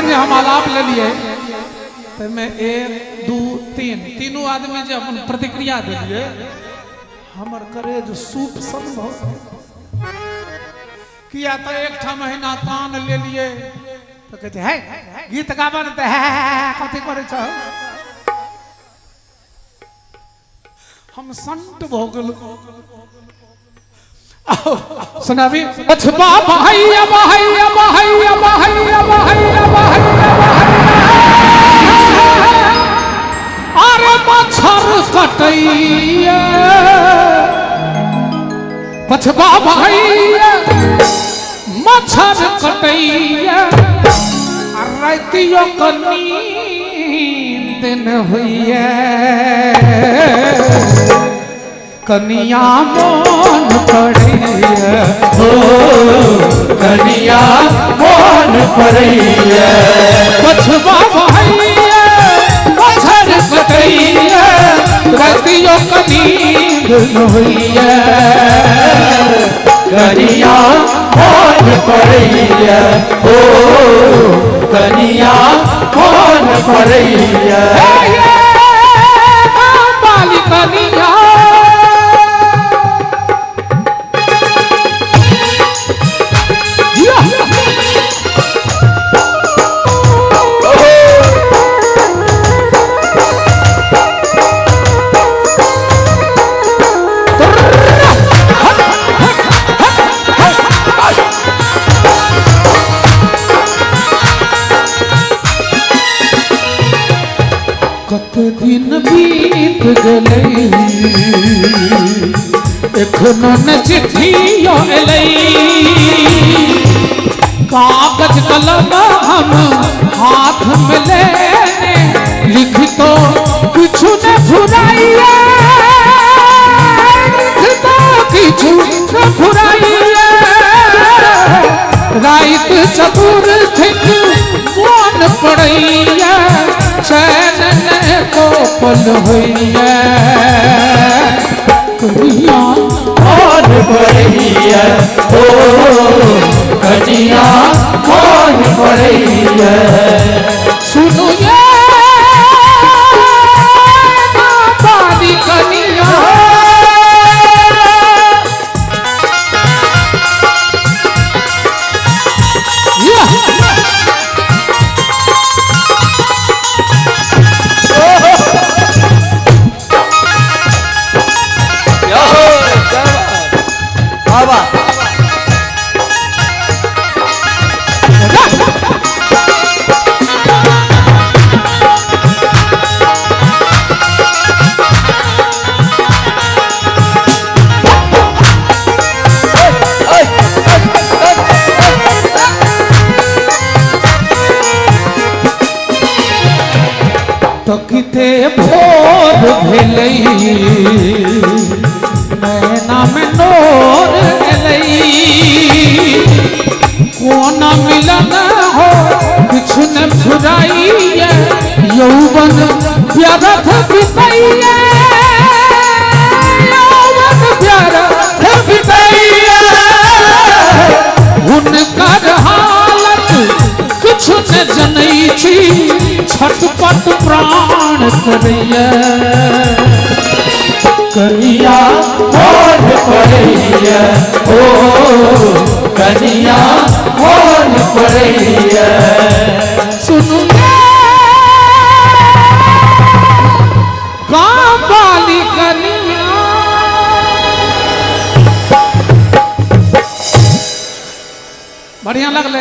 अखन जे हम आलाप ले लिए तो मैं 1 2 3 तीनों आदमी जे अपन प्रतिक्रिया दिलिए हमर करेज सूप सन बहुत किया तो एक महीना तान ले लिए तो कहते है गीत गाबन तो कथी करे छ हम संत भ गेल सुनाबी पछबा भैया भैया भैया भैया भैया अरे मच्छर कटैया पछबा भैया मच्छर कटैया रातियों को नींद न हुई कनिया मोन पड़ैया हो कनिया मोन पड़ैया पछबा भैया मच्छर कटैया रातियों को नींद न हुई कनिया मोन पड़ैया हो कनिया मोन पड़ैया बाली कनिया कत दिन बीत गले एखनो न चिट्ठियों एलै कागज कलम हम हाथ में लेने लिख तो कुछ न फुराइए लिख तो कुछ न फुराइए रात चतुर्थिक मोन पड़ैया चैन को पल होइया कनिया मोन पड़ैया हो कनिया मोन पड़ैया सुनो ये बाली कनिया तकिते भोर भेलै नैना में नोर एलै कोना मिलन हो कुछ न फुराइए यौवन व्यर्थ बितैया यौवन व्यर्थ बितैया हुनकर हालत कुछ न जनै छी छटपट प्राण करैया कनिया मोन पड़ैया हो कनिया मोन पड़ैया सुनो गाँव वाली कनिया बढ़िया लगले।